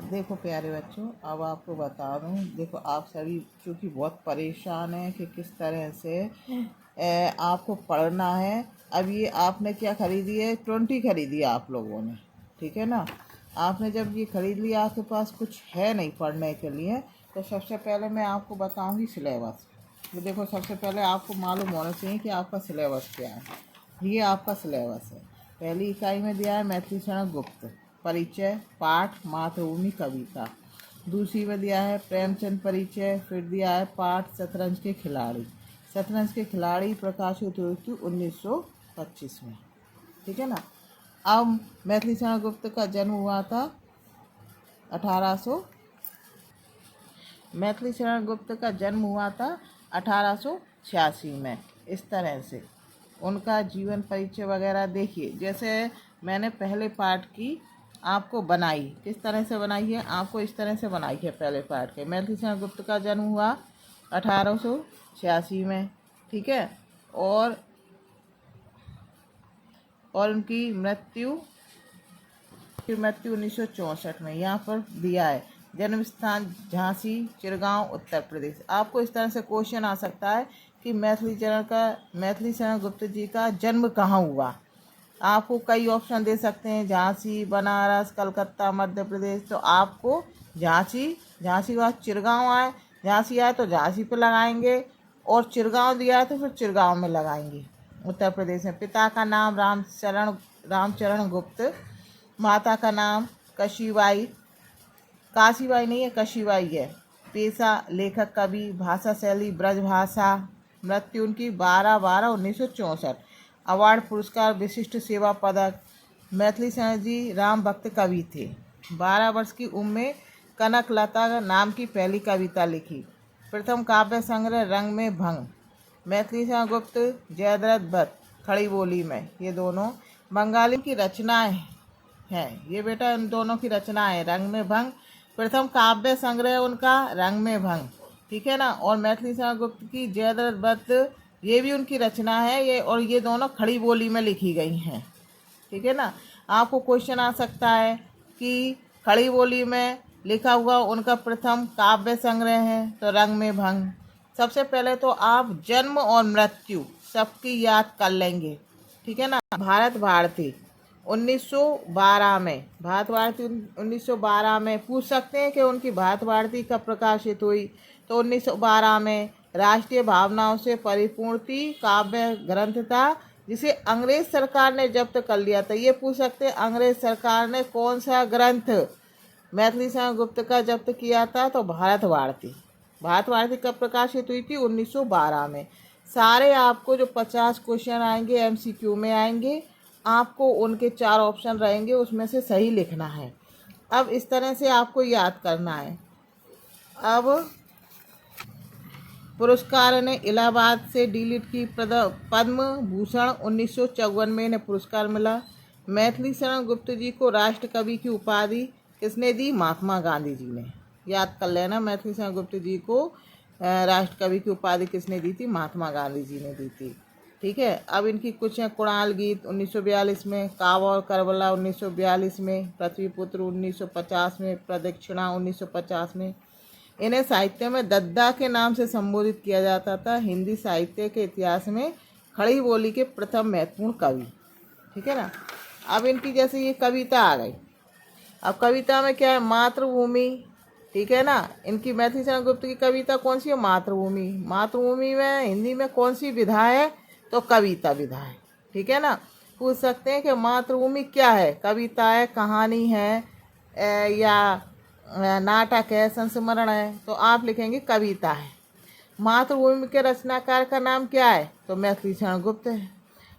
देखो प्यारे बच्चों, अब आपको बता दूं। देखो, आप सभी चूँकि बहुत परेशान हैं कि किस तरह से आपको पढ़ना है। अब ये आपने क्या खरीदी है? 20 खरीदी है आप लोगों ने, ठीक है ना। आपने जब ये खरीद लिया, आपके पास कुछ है नहीं पढ़ने के लिए, तो सबसे पहले मैं आपको बताऊंगी सिलेबस। तो देखो, सबसे पहले आपको मालूम होना चाहिए कि आपका सिलेबस क्या है। ये आपका सिलेबस है। पहली इकाई में दिया है मैथिली शरण गुप्त, परिचय, पाठ, मातृभूमि, कविता। दूसरी में दिया है प्रेमचंद परिचय। फिर दिया है पाठ शतरंज के खिलाड़ी। शतरंज के खिलाड़ी प्रकाशित हुई थी 1925 में, ठीक है ना। अब मैथिली शरण गुप्त का जन्म हुआ था 1800 मैथिली शरण गुप्त का जन्म हुआ था 1886 में। इस तरह से उनका जीवन परिचय वगैरह देखिए। जैसे मैंने पहले पार्ट की आपको बनाई, किस तरह से बनाई है, आपको इस तरह से बनाई है पहले पार्ट के। मैथिली शरण गुप्त का जन्म हुआ 1886 में, ठीक है। और उनकी मृत्यु 1964 में यहाँ पर दिया है। जन्म स्थान झांसी, चिरगांव, उत्तर प्रदेश। आपको इस तरह से क्वेश्चन आ सकता है कि मैथिली शरण गुप्त जी का जन्म कहाँ हुआ। आपको कई ऑप्शन दे सकते हैं, झांसी, बनारस, कलकत्ता, मध्य प्रदेश। तो आपको झांसी के बाद चिरगांव आए, झांसी आए तो झांसी पे लगाएंगे, और चिरगांव दिया है तो फिर चिरगांव में लगाएंगे, उत्तर प्रदेश में। पिता का नाम रामचरण गुप्त, माता का नाम काशीबाई नहीं है, काशीबाई है। पेशा लेखक, कवि, भाषा शैली ब्रजभाषा। मृत्यु उनकी 12/12/1964। अवार्ड पुरस्कार विशिष्ट सेवा पदक। मैथिली शरण जी राम भक्त कवि थे। 12 वर्ष की उम्र में कनकलता नाम की पहली कविता लिखी। प्रथम काव्य संग्रह रंग में भंग। मैथिली शरण गुप्त, जयद्रथ भट्ट, खड़ी बोली में, ये दोनों बंगाली की रचनाएं हैं। ये बेटा इन दोनों की रचना है, रंग में भंग। प्रथम काव्य संग्रह उनका रंग में भंग, ठीक है ना। और मैथिली शरण गुप्त की जयद्रथ भट्ट, ये भी उनकी रचना है ये, और ये दोनों खड़ी बोली में लिखी गई हैं, ठीक है ना। आपको क्वेश्चन आ सकता है कि खड़ी बोली में लिखा हुआ उनका प्रथम काव्य संग्रह है तो रंग में भंग। सबसे पहले तो आप जन्म और मृत्यु सबकी याद कर लेंगे, ठीक है ना। भारत भारती 1912 में, भारत भारती 1912 में पूछ सकते हैं कि उनकी भारत भारती कब प्रकाशित हुई, तो 1912 में। राष्ट्रीय भावनाओं से परिपूर्ण थी, काव्य ग्रंथ था जिसे अंग्रेज सरकार ने जब्त कर लिया था। ये पूछ सकते हैं अंग्रेज सरकार ने कौन सा ग्रंथ मैथिली शरण गुप्त का जब्त किया था, तो भारत भारती कब प्रकाशित हुई थी? 1912 में। सारे आपको जो 50 क्वेश्चन आएंगे एमसीक्यू में आएंगे, आपको उनके 4 ऑप्शन रहेंगे, उसमें से सही लिखना है। अब इस तरह से आपको याद करना है। अब पुरस्कार ने इलाहाबाद से डीलिट की पद्म भूषण 1954 में इन्हें पुरस्कार मिला। मैथिली शरण गुप्त जी को राष्ट्र कवि की उपाधि किसने दी? महात्मा गांधी जी ने। याद कर लेना, मैथिली शरण गुप्त जी को राष्ट्र कवि की उपाधि किसने दी थी? महात्मा गांधी जी ने दी थी, ठीक है। अब इनकी कुछ हैं। कुणाल गीत 1942 में, कावा और करबला 1942 में, पृथ्वीपुत्र 1950 में, प्रदक्षिणा 1950 में। इन्हें साहित्य में दद्दा के नाम से संबोधित किया जाता था। हिंदी साहित्य के इतिहास में खड़ी बोली के प्रथम महत्वपूर्ण कवि, ठीक है ना। अब इनकी जैसे ये कविता आ गई। अब कविता में क्या है? मातृभूमि, ठीक है ना। इनकी मैथिली शरण गुप्त की कविता कौन सी है? मातृभूमि। मातृभूमि में हिंदी में कौन सी विधा है? तो कविता विधा है, ठीक है ना। पूछ सकते हैं कि मातृभूमि क्या है? कविता है, कहानी है, या नाटक है, संस्मरण है, तो आप लिखेंगे कविता है। मातृभूमि के रचनाकार का नाम क्या है? तो मैथिली शरण गुप्त है।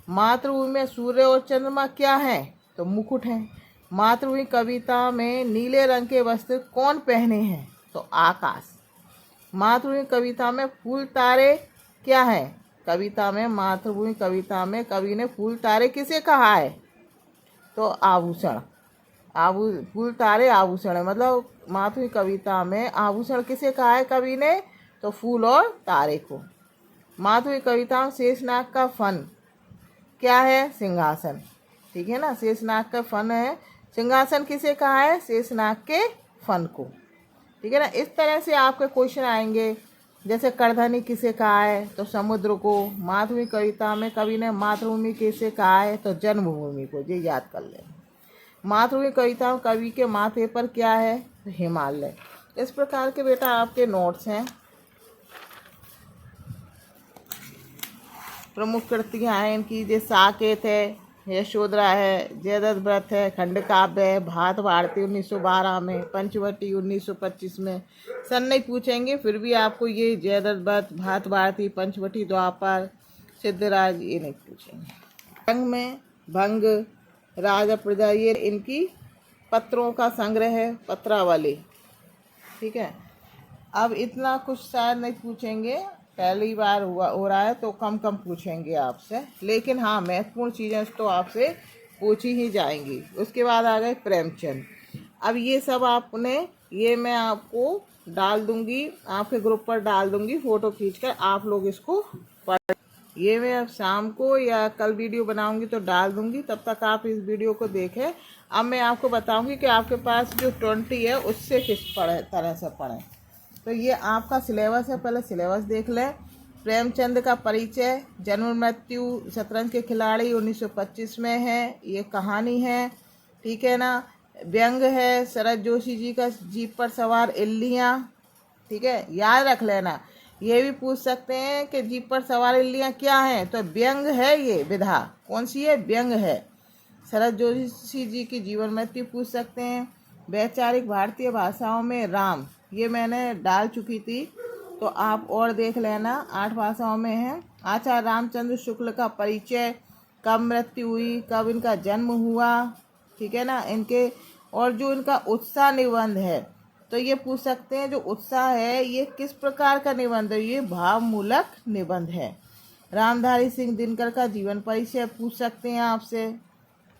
मातृभूमि में सूर्य और चंद्रमा क्या है? तो मुकुट है। मातृभूमि कविता में नीले रंग के वस्त्र कौन पहने हैं? तो आकाश। मातृभूमि कविता में फूल तारे क्या है? मातृभूमि कविता में कवि ने फूल तारे किसे कहा है? तो आभूषण। फूल तारे आभूषण है, मतलब मातृभूमि कविता में आभूषण किसे कहा है कवि ने? तो फूल और तारे को। मातृभूमि कविता में शेषनाग का फन क्या है? सिंहासन, ठीक है ना। शेषनाग का फन है। सिंहासन किसे कहा है? शेषनाग के फन को। ठीक है ना, इस तरह से आपके क्वेश्चन आएंगे। जैसे करधनी किसे कहा है, तो समुद्र को। मातृभूमि कविता में कवि ने मातृभूमि किसे कहा है, तो जन्मभूमि को। ये याद कर लें। मातृभूमि कविता में कवि के माथे पर क्या है, तो हिमालय। इस प्रकार के बेटा आपके नोट्स हैं। प्रमुख कृतियाँ हैं इनकी, जैसे साकेत है, यशोधरा है, जयदत्त व्रत है, खंड काव्य है, भात भारती 1912 में, पंचवटी 1925 में। सन नहीं पूछेंगे, फिर भी आपको ये जयदत्त व्रत, भात भारती, पंचवटी, द्वापर, सिद्धराज, ये नहीं पूछेंगे। भंग में भंग, राजा प्रजा, ये इनकी पत्रों का संग्रह है, पत्रावली। ठीक है, अब इतना कुछ शायद नहीं पूछेंगे, पहली बार हो रहा है तो कम कम पूछेंगे आपसे, लेकिन हाँ महत्वपूर्ण चीज़ें तो आपसे पूछी ही जाएंगी। उसके बाद आ गए प्रेमचंद। अब ये सब आपने, ये मैं आपको डाल दूंगी, आपके ग्रुप पर डाल दूंगी फ़ोटो खींचकर, आप लोग इसको पढ़। ये मैं अब शाम को या कल वीडियो बनाऊंगी तो डाल दूंगी, तब तक आप इस वीडियो को देखें। अब मैं आपको बताऊंगी कि आपके पास जो 20 है उससे किस तरह से पढ़ें। तो ये आपका सिलेबस है, पहले सिलेबस देख लें। प्रेमचंद का परिचय, जन्म मृत्यु, शतरंज के खिलाड़ी 1925 में है, ये कहानी है। ठीक है ना, व्यंग है, शरद जोशी जी का जीप पर सवार इल्लियाँ। ठीक है, याद रख लेना। ये भी पूछ सकते हैं कि जीप पर सवार इल्लियाँ क्या हैं, तो व्यंग है, ये विधा कौन सी है, व्यंग है। शरद जोशी जी की जीवन मृत्यु पूछ सकते हैं। वैचारिक भारतीय भाषाओं में राम, ये मैंने डाल चुकी थी, तो आप और देख लेना, 8 भाषाओं में है। आचार्य रामचंद्र शुक्ल का परिचय, कब मृत्यु हुई, कब इनका जन्म हुआ। ठीक है ना, इनके और जो इनका उत्साह निबंध है, तो ये पूछ सकते हैं जो उत्साह है ये किस प्रकार का निबंध है, ये भावमूलक निबंध है। रामधारी सिंह दिनकर का जीवन परिचय पूछ सकते हैं आपसे,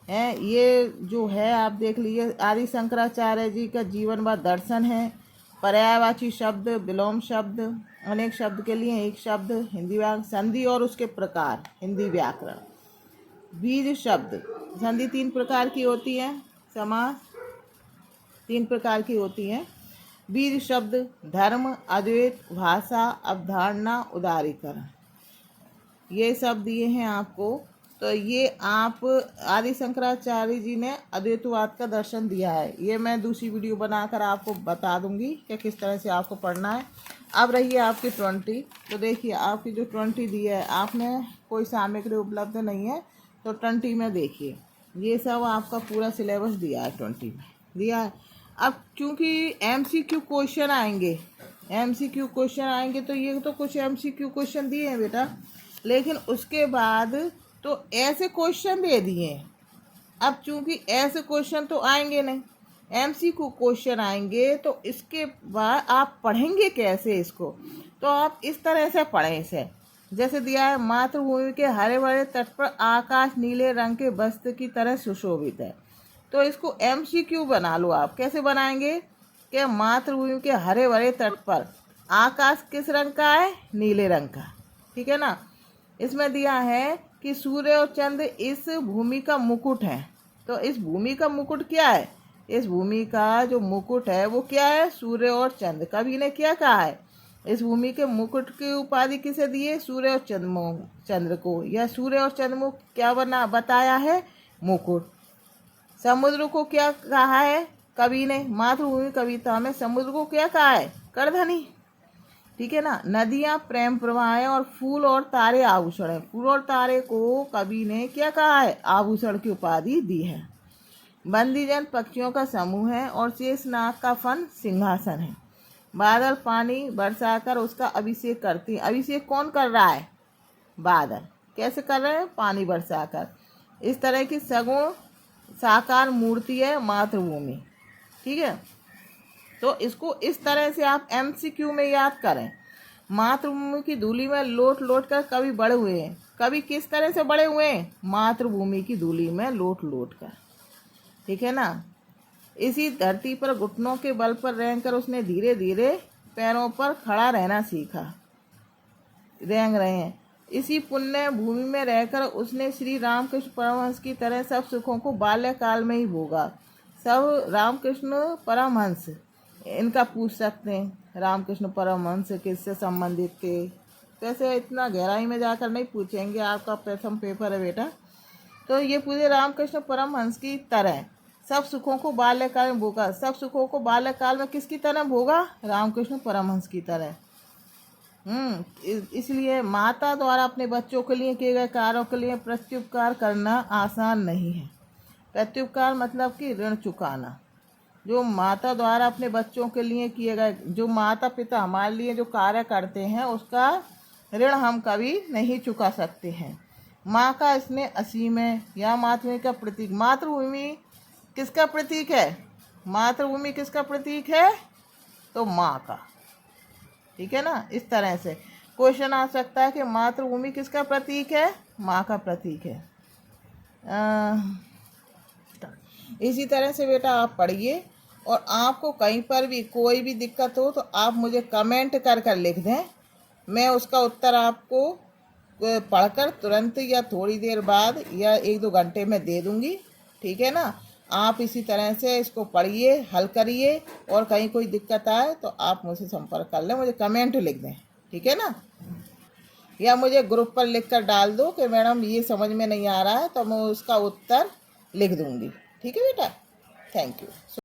हैं ये जो है आप देख लीजिए। आदि शंकराचार्य जी का जीवन व दर्शन है। पर्यायवाची शब्द, विलोम शब्द, अनेक शब्द के लिए एक शब्द, हिंदी व्याकरण, संधि और उसके प्रकार, हिंदी व्याकरण। बीज शब्द, संधि 3 प्रकार की होती है, समास 3 प्रकार की होती है। बीज शब्द, धर्म, अद्वैत, भाषा, अवधारणा, उदारीकरण, ये सब दिए हैं आपको। तो ये आप आदि शंकराचार्य जी ने अद्वैतवाद का दर्शन दिया है, ये मैं दूसरी वीडियो बनाकर आपको बता दूंगी कि किस तरह से आपको पढ़ना है। अब रही है आपकी 20, तो देखिए आपकी जो 20 दी है, आपने कोई सामग्री उपलब्ध नहीं है तो 20 में देखिए, ये सब आपका पूरा सिलेबस दिया है, 20 में दिया है। अब क्योंकि MCQ क्वेश्चन आएंगे, MCQ क्वेश्चन आएंगे, तो ये तो कुछ MCQ क्वेश्चन दिए हैं बेटा, लेकिन उसके बाद तो ऐसे क्वेश्चन दे दिए। अब चूंकि ऐसे क्वेश्चन तो आएंगे नहीं, MCQ क्वेश्चन आएंगे, तो इसके बाद आप पढ़ेंगे कैसे इसको, तो आप इस तरह से पढ़ें इसे। जैसे दिया है, मातृभूमि के हरे भरे तट पर आकाश नीले रंग के वस्त्र की तरह सुशोभित है, तो इसको MCQ बना लो आप। कैसे बनाएंगे कि मातृभूमि के हरे भरे तट पर आकाश किस रंग का है, नीले रंग का। ठीक है ना, इसमें दिया है कि सूर्य और चंद्र इस भूमि का मुकुट है, तो इस भूमि का मुकुट क्या है, इस भूमि का जो मुकुट है वो क्या है, सूर्य और चंद्र। कवि ने क्या कहा है, इस भूमि के मुकुट की उपाधि किसे दी है, सूर्य और चंद्र को, या सूर्य और चंद्र को क्या बना बताया है, मुकुट। समुद्र को क्या कहा है कवि ने, मातृभूमि कविता में समुद्र को क्या कहा है, करधनी। ठीक है ना, नदियाँ प्रेम प्रवाह है और फूल और तारे आभूषण है। फूल और तारे को कवि ने क्या कहा है, आभूषण की उपाधि दी है। बंदीजन पक्षियों का समूह है और शेषनाग का फन सिंहासन है। बादल पानी बरसाकर उसका अभिषेक करती है। अभिषेक कौन कर रहा है, बादल। कैसे कर रहे हैं, पानी बरसाकर। इस तरह की सगुण साकार मूर्ति है मातृभूमि। ठीक है, तो इसको इस तरह से आप MCQ में याद करें। मातृभूमि की धूलि में लोट लोट कर कवि बड़े हुए हैं। कवि किस तरह से बड़े हुए हैं, मातृभूमि की धूलि में लोट लोट कर। ठीक है ना, इसी धरती पर घुटनों के बल पर रहकर उसने धीरे धीरे पैरों पर खड़ा रहना सीखा, रेंग रहे हैं। इसी पुण्य भूमि में रहकर उसने श्री रामकृष्ण परमहंस की तरह सब सुखों को बाल्यकाल में ही भोगा। सब रामकृष्ण परमहंस इनका पूछ सकते हैं। रामकृष्ण परमहंस किससे संबंधित थे? वैसे इतना गहराई में जाकर नहीं पूछेंगे, आपका प्रथम पेपर है बेटा। तो ये पूछे रामकृष्ण परमहंस की तरह सब सुखों को बाल्यकाल में भोगा। सब सुखों को बाल्यकाल में किसकी तरह भोगा? रामकृष्ण परमहंस की तरह। इसलिए माता द्वारा अपने बच्चों के लिए किए गए कार्यों के लिए प्रत्युपकार करना आसान नहीं है। प्रत्युपकार मतलब कि ऋण चुकाना। जो माता द्वारा अपने बच्चों के लिए किए गए, जो माता पिता हमारे लिए जो कार्य करते हैं, उसका ऋण हम कभी नहीं चुका सकते हैं। माँ का स्नेह असीम है। या मातृभूमि का प्रतीक। मातृभूमि किसका प्रतीक है? मातृभूमि किसका प्रतीक है? तो माँ का। ठीक है ना। इस तरह से क्वेश्चन आ सकता है कि मातृभूमि किसका प्रतीक है? माँ का प्रतीक है। इसी तरह से बेटा आप पढ़िए, और आपको कहीं पर भी कोई भी दिक्कत हो तो आप मुझे कमेंट कर कर लिख दें। मैं उसका उत्तर आपको पढ़कर तुरंत या थोड़ी देर बाद या 1-2 घंटे में दे दूंगी। ठीक है ना। आप इसी तरह से इसको पढ़िए, हल करिए, और कहीं कोई दिक्कत आए तो आप मुझसे संपर्क कर लें, मुझे कमेंट लिख दें। ठीक है ना। या मुझे ग्रुप पर लिख कर डाल दो कि मैडम ये समझ में नहीं आ रहा है, तो मैं उसका उत्तर लिख दूंगी। ठीक है बेटा। Thank you.